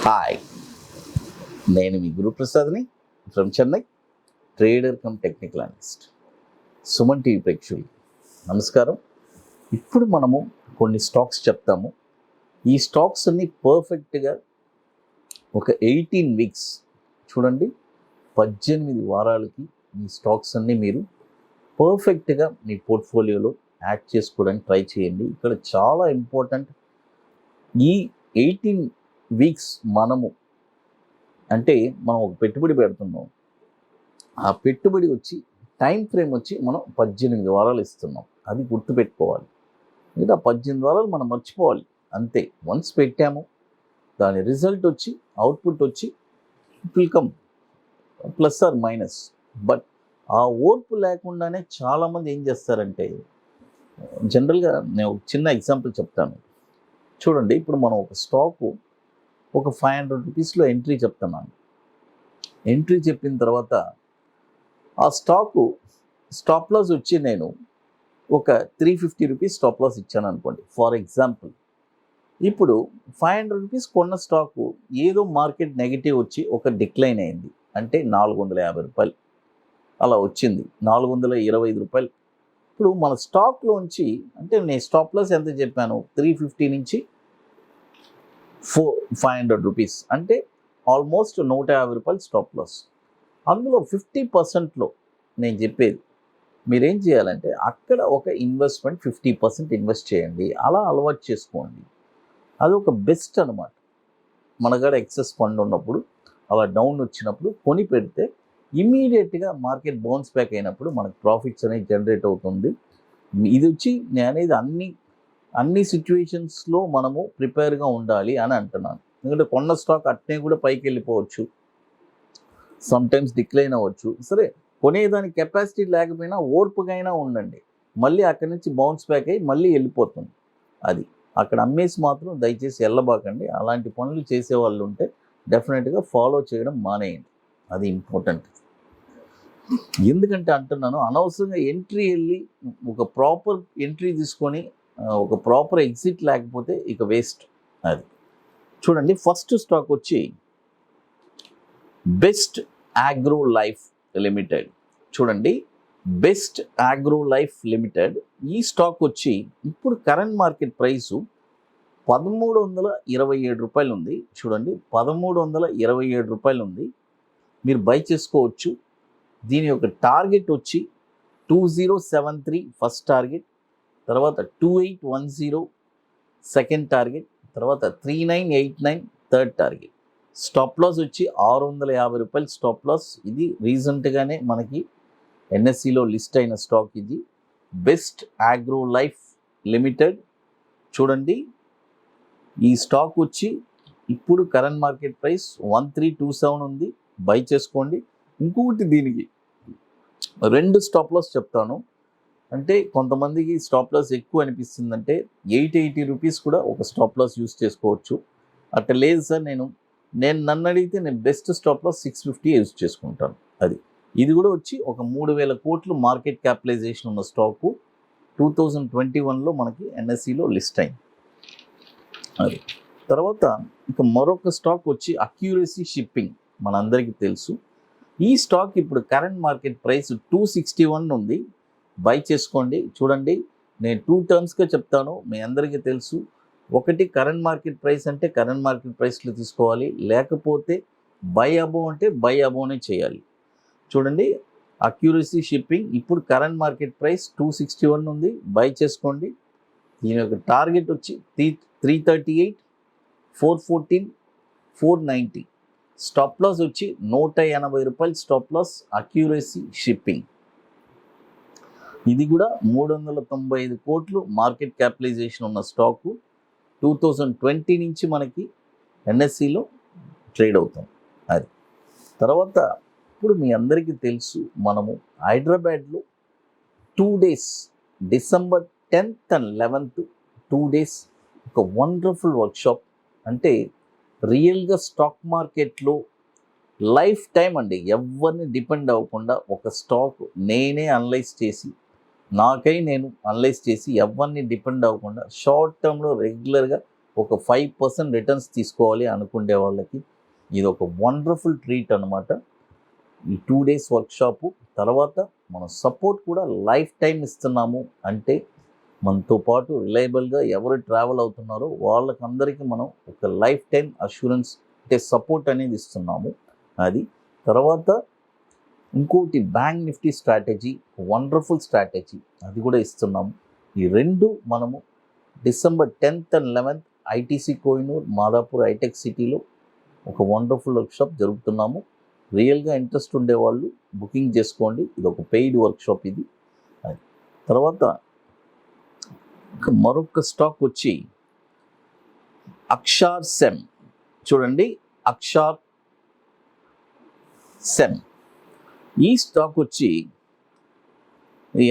Hi, నేను మీ గురు ప్రసాద్ని from Chennai, trader cum technical analyst. Suman TV ప్రేక్షకులు నమస్కారం. ఇప్పుడు మనము కొన్ని స్టాక్స్ చెప్తాము. ఈ స్టాక్స్ అన్ని పర్ఫెక్ట్గా ఒక 18 వీక్స్ చూడండి, 18 వారాలకి ఈ స్టాక్స్ అన్నీ మీరు పర్ఫెక్ట్గా మీ పోర్ట్ఫోలియోలో యాడ్ చేసుకోవడానికి ట్రై చేయండి. ఇక్కడ చాలా ఇంపార్టెంట్, ఈ 18 వీక్స్ మనం ఒక పెట్టుబడి పెడుతున్నాం. ఆ పెట్టుబడి వచ్చి టైం ఫ్రేమ్ వచ్చి మనం 18 వారాలు ఇస్తున్నాం. అది గుర్తుపెట్టుకోవాలి. మిగతా 18 వారాలు మనం మర్చిపోవాలి అంతే. వన్స్ పెట్టాము, దాని రిజల్ట్ వచ్చి అవుట్పుట్ వచ్చి it will come plus or minus. But ఆ ఓర్పు లేకుండానే చాలామంది ఏం చేస్తారంటే, జనరల్గా నేను ఒక చిన్న ఎగ్జాంపుల్ చెప్తాను చూడండి. ఇప్పుడు మనం ఒక స్టాకు ఒక 500 రూపీస్లో ఎంట్రీ చెప్తున్నాను. ఎంట్రీ చెప్పిన తర్వాత ఆ స్టాప్ లాస్ వచ్చి నేను ఒక 350 రూపీస్ స్టాప్ లాస్ ఇచ్చాను అనుకోండి ఫర్ ఎగ్జాంపుల్. ఇప్పుడు 500 రూపీస్ కొన్న స్టాకు ఏదో మార్కెట్ నెగిటివ్ వచ్చి ఒక డిక్లైన్ అయింది, అంటే 450 రూపాయలు అలా వచ్చింది, 425 రూపాయలు. ఇప్పుడు మన స్టాక్లోంచి, అంటే నేను స్టాప్ లాస్ ఎంత చెప్పాను, 350 నుంచి 500 రూపీస్, అంటే ఆల్మోస్ట్ 150 రూపాయలు స్టాప్ లాస్. అందులో 50%లో నేను చెప్పేది మీరేం చేయాలంటే, అక్కడ ఒక ఇన్వెస్ట్మెంట్ 50% ఇన్వెస్ట్ చేయండి. అలా అలవాటు చేసుకోండి. అది ఒక బెస్ట్ అనమాట. మన కాడ ఎక్సెస్ ఫండ్ ఉన్నప్పుడు, అలా డౌన్ వచ్చినప్పుడు కొని పెడితే ఇమీడియట్గా మార్కెట్ బౌన్స్ బ్యాక్ అయినప్పుడు మనకు ప్రాఫిట్స్ అనేది జనరేట్ అవుతుంది. ఇది వచ్చి నేను అనేది అన్ని సిచ్యువేషన్స్లో మనము ప్రిపేర్గా ఉండాలి అని అంటున్నాను. ఎందుకంటే కొన్న స్టాక్ అట్నే కూడా పైకి వెళ్ళిపోవచ్చు, సమ్టైమ్స్ డిక్లైన్ అవ్వచ్చు. సరే, కొనేదానికి కెపాసిటీ లేకపోయినా ఓర్పుగా అయినా ఉండండి. మళ్ళీ అక్కడి నుంచి బౌన్స్ బ్యాక్ అయ్యి మళ్ళీ వెళ్ళిపోతుంది. అది అక్కడ అమ్మేసి మాత్రం దయచేసి వెళ్ళబాకండి. అలాంటి పనులు చేసేవాళ్ళు ఉంటే డెఫినెట్గా ఫాలో చేయడం మానేయండి. అది ఇంపార్టెంట్. ఎందుకంటే అంటున్నాను, అనవసరంగా ఎంట్రీ వెళ్ళి ఒక ప్రాపర్ ఎంట్రీ తీసుకొని ఒక ప్రాపర్ ఎగ్జిట్ లేకపోతే ఇక వేస్ట్. అది చూడండి, ఫస్ట్ స్టాక్ వచ్చి బెస్ట్ అగ్రో లైఫ్ లిమిటెడ్. చూడండి, బెస్ట్ అగ్రో లైఫ్ లిమిటెడ్ ఈ స్టాక్ వచ్చి ఇప్పుడు కరెంట్ మార్కెట్ ప్రైసు 1327 రూపాయలు ఉంది. చూడండి, 1327 రూపాయలు ఉంది. మీరు బై చేసుకోవచ్చు. దీని యొక్క టార్గెట్ వచ్చి 2073 ఫస్ట్ టార్గెట్, తర్వాత 2810 సెకండ్ టార్గెట్, తర్వాత 3989 థర్డ్ టార్గెట్. స్టాప్ లాస్ వచ్చి 650 రూపాయలు స్టాప్ లాస్. ఇది రీసెంట్గానే మనకి ఎన్ఎస్సిలో లిస్ట్ అయిన స్టాక్. ఇది బెస్ట్ అగ్రో లైఫ్ లిమిటెడ్. చూడండి, ఈ స్టాక్ వచ్చి ఇప్పుడు కరెంట్ మార్కెట్ ప్రైస్ 1327 ఉంది. బై చేసుకోండి. ఇంకొకటి, దీనికి 2 స్టాప్ లాస్ చెప్తాను. అంటే కొంతమందికి స్టాప్ లాస్ ఎక్కువ అనిపిస్తుందంటే 880 రూపీస్ కూడా ఒక స్టాప్ లాస్ యూస్ చేసుకోవచ్చు. అట్లా లేదు సార్, నన్ను అడిగితే నేను బెస్ట్ స్టాప్ లాస్ 650 యూజ్ చేసుకుంటాను. ఇది కూడా వచ్చి ఒక 3000 కోట్లు మార్కెట్ క్యాపిటలైజేషన్ ఉన్న స్టాకు 2021లో మనకి ఎన్ఎస్సిలో లిస్ట్ అయింది. తర్వాత ఇక మరొక స్టాక్ వచ్చి అక్యూరసీ షిప్పింగ్, మనందరికీ తెలుసు. ఈ స్టాక్ ఇప్పుడు కరెంట్ మార్కెట్ ప్రైస్ 261 ఉంది. బై చేసుకోండి. చూడండి, నేను 2 టర్మ్స్గా చెప్తాను, మీ అందరికీ తెలుసు. ఒకటి, కరెంట్ మార్కెట్ ప్రైస్ అంటే కరెంట్ మార్కెట్ ప్రైస్లో తీసుకోవాలి, లేకపోతే బై అబోవ్ అంటే బై అబోవ్నే చేయాలి. చూడండి, అక్యూరసీ షిప్పింగ్ ఇప్పుడు కరెంట్ మార్కెట్ ప్రైస్ 261 ఉంది. బై చేసుకోండి. దీని యొక్క టార్గెట్ వచ్చి 338, 414, 490. స్టాప్ లాస్ వచ్చి 180 రూపాయలు స్టాప్ లాస్ అక్యూరసీ షిప్పింగ్. ఇది కూడా 395 కోట్లు మార్కెట్ క్యాపిటలైజేషన్ ఉన్న స్టాకు 2020 నుంచి మనకి ఎన్ఎస్సిలో ట్రేడ్ అవుతాం. అది తర్వాత ఇప్పుడు మీ అందరికీ తెలుసు, మనము హైదరాబాద్లో 2 days December 10th and 11th 2 days ఒక వండర్ఫుల్ వర్క్షాప్. అంటే రియల్గా స్టాక్ మార్కెట్లో లైఫ్ టైం అండి, ఎవరిని డిపెండ్ అవ్వకుండా ఒక స్టాక్ నేనే అనలైజ్ చేసి, నేను అనలైజ్ చేసి, ఎవరిని డిపెండ్ అవ్వకుండా షార్ట్ టర్మ్లో రెగ్యులర్గా ఒక 5% రిటర్న్స్ తీసుకోవాలి అనుకునే వాళ్ళకి ఇది ఒక వండర్ఫుల్ ట్రీట్ అనమాట. ఈ 2 days వర్క్షాపు తర్వాత మనం సపోర్ట్ కూడా లైఫ్ టైం ఇస్తున్నాము. అంటే మనతో పాటు రిలయబుల్గా ఎవరు ట్రావెల్ అవుతున్నారో వాళ్ళకందరికీ మనం ఒక లైఫ్ టైం అష్యూరెన్స్ అంటే సపోర్ట్ అనేది ఇస్తున్నాము. అది తర్వాత ఇంకోటి bank Nifty strategy, wonderful strategy, అది కూడా ఇస్తున్నాము. ఈ రెండు మనము December 10th and 11th ITC Kohinoor Madhapur hitech సిటీలో ఒక వండర్ఫుల్ వర్క్షాప్ జరుపుతున్నాము. రియల్గా ఇంట్రెస్ట్ ఉండేవాళ్ళు బుకింగ్ చేసుకోండి. ఇది ఒక పెయిడ్ వర్క్షాప్ ఇది. తర్వాత మరొక స్టాక్ వచ్చి అక్షర్ సెమ్. చూడండి, అక్షర్ సెమ్ ఈ స్టాక్ వచ్చి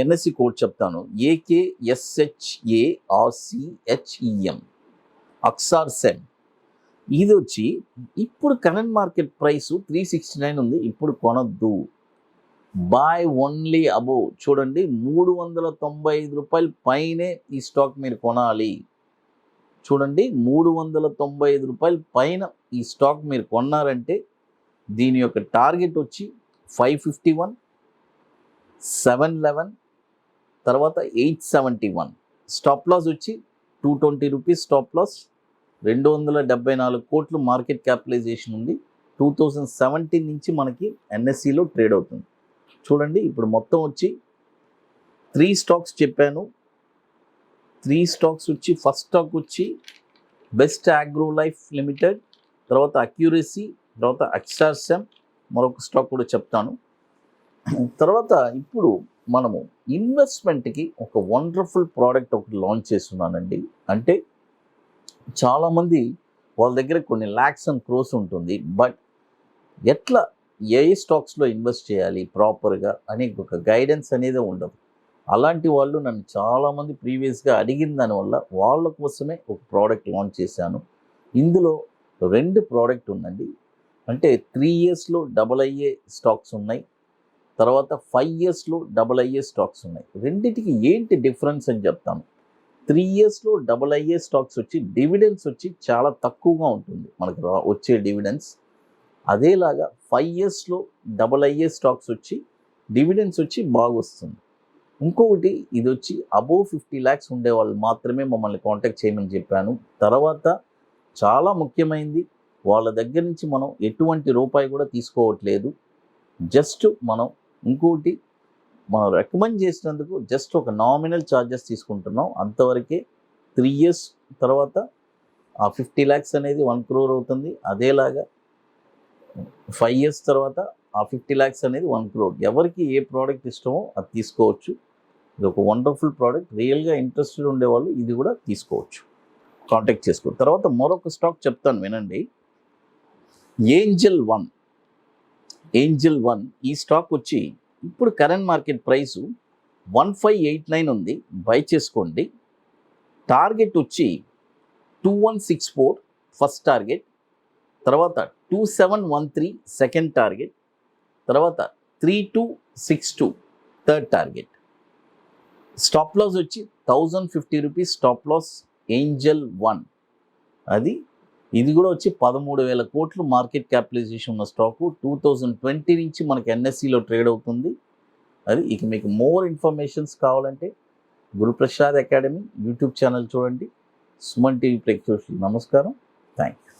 ఎన్ఎస్సి కోడ్ చెప్తాను, AKSHARCHEM అక్షర్ సెమ్. ఇది వచ్చి ఇప్పుడు కరెంట్ మార్కెట్ ప్రైస్ 369 ఉంది. ఇప్పుడు కొనొద్దు, బాయ్ ఓన్లీ అబోవ్. చూడండి, 395 రూపాయల పైనే ఈ స్టాక్ మీరు కొనాలి. చూడండి, 395 రూపాయల పైన ఈ స్టాక్ మీరు కొన్నారంటే దీని యొక్క టార్గెట్ వచ్చి 551, 711, తర్వాత 871. స్టాప్ లాస్ వచ్చి 220 రూపీస్ స్టాప్ లాస్. 274 కోట్లు మార్కెట్ క్యాపిటలైజేషన్ ఉంది. 2017 నుంచి మనకి ఎన్ఎస్సిలో ట్రేడ్ అవుతుంది. చూడండి, ఇప్పుడు మొత్తం వచ్చి 3 స్టాక్స్ చెప్పాను. 3 స్టాక్స్ వచ్చి ఫస్ట్ స్టాక్ వచ్చి బెస్ట్ అగ్రో లైఫ్ లిమిటెడ్, తర్వాత అక్యూరసీ, తర్వాత అక్షర్ సెమ్, మరొక స్టాక్ కూడా చెప్తాను. తర్వాత ఇప్పుడు మనము ఇన్వెస్ట్మెంట్కి ఒక వండర్ఫుల్ ప్రోడక్ట్ ఒకటి లాంచ్ చేస్తున్నానండి. అంటే చాలామంది వాళ్ళ దగ్గర కొన్ని ల్యాక్స్ అండ్ క్రోస్ ఉంటుంది, బట్ ఎట్లా ఏ స్టాక్స్లో ఇన్వెస్ట్ చేయాలి ప్రాపర్గా అనే ఒక గైడెన్స్ అనేది ఉండదు. అలాంటి వాళ్ళు నన్ను చాలామంది ప్రీవియస్గా అడిగిన దానివల్ల వాళ్ళ కోసమే ఒక ప్రోడక్ట్ లాంచ్ చేశాను. ఇందులో 2 ప్రోడక్ట్ ఉందండి. అంటే 3 yearsలో AA స్టాక్స్ ఉన్నాయి, తర్వాత 5 yearsలో AA స్టాక్స్ ఉన్నాయి. రెండిటికి ఏంటి డిఫరెన్స్ అని చెప్తాను. 3 yearsలో AA స్టాక్స్ వచ్చి డివిడెండ్స్ వచ్చి చాలా తక్కువగా ఉంటుంది మనకు వచ్చే డివిడెండ్స్. అదేలాగా 5 yearsలో AA స్టాక్స్ వచ్చి డివిడెండ్స్ వచ్చి బాగా వస్తుంది. ఇంకొకటి ఇది వచ్చి అబోవ్ 50 lakhs ఉండే వాళ్ళు మాత్రమే మమ్మల్ని కాంటాక్ట్ చేయమని చెప్పాను. తర్వాత చాలా ముఖ్యమైనది, వాళ్ళ దగ్గర నుంచి మనం ఎటువంటి రూపాయి కూడా తీసుకోవట్లేదు. జస్ట్ మనం ఇంకోటి మనం రికమెండ్ చేసినందుకు జస్ట్ ఒక నామినల్ ఛార్జెస్ తీసుకుంటున్నాం, అంతవరకే. 3 years తర్వాత ఆ 50 lakhs అనేది 1 crore అవుతుంది. అదేలాగా 5 years తర్వాత ఆ 50 lakhs అనేది 1 crore. ఎవరికి ఏ ప్రోడక్ట్ ఇష్టమో అది తీసుకోవచ్చు. ఇది ఒక వండర్ఫుల్ ప్రోడక్ట్. రియల్గా ఇంట్రెస్టెడ్ ఉండేవాళ్ళు ఇది కూడా తీసుకోవచ్చు, కాంటాక్ట్ చేసుకోవచ్చు. తర్వాత మరొక స్టాక్ చెప్తాను వినండి, ఏంజల్ వన్. ఈ స్టాక్ వచ్చి ఇప్పుడు కరెంట్ మార్కెట్ ప్రైసు 1589 ఉంది, బై చేసుకోండి. టార్గెట్ వచ్చి 2164 ఫస్ట్ టార్గెట్, తర్వాత 2713 సెకండ్ టార్గెట్, తర్వాత 3262 థర్డ్ టార్గెట్. స్టాప్ లాస్ వచ్చి 1050 rupees stop loss Angel One. ఇది కూడా వచ్చి 13,000 కోట్లు మార్కెట్ క్యాపిటలైజేషన్ ఉన్న స్టాకు. 2020 నుంచి మనకి ఎన్ఎస్సిలో ట్రేడ్ అవుతుంది. ఇక మీకు మోర్ ఇన్ఫర్మేషన్స్ కావాలంటే గురుప్రసాద్ అకాడమీ యూట్యూబ్ ఛానల్ చూడండి. సుమన్ టీవీ ప్రేక్షకులకు నమస్కారం. Thank you.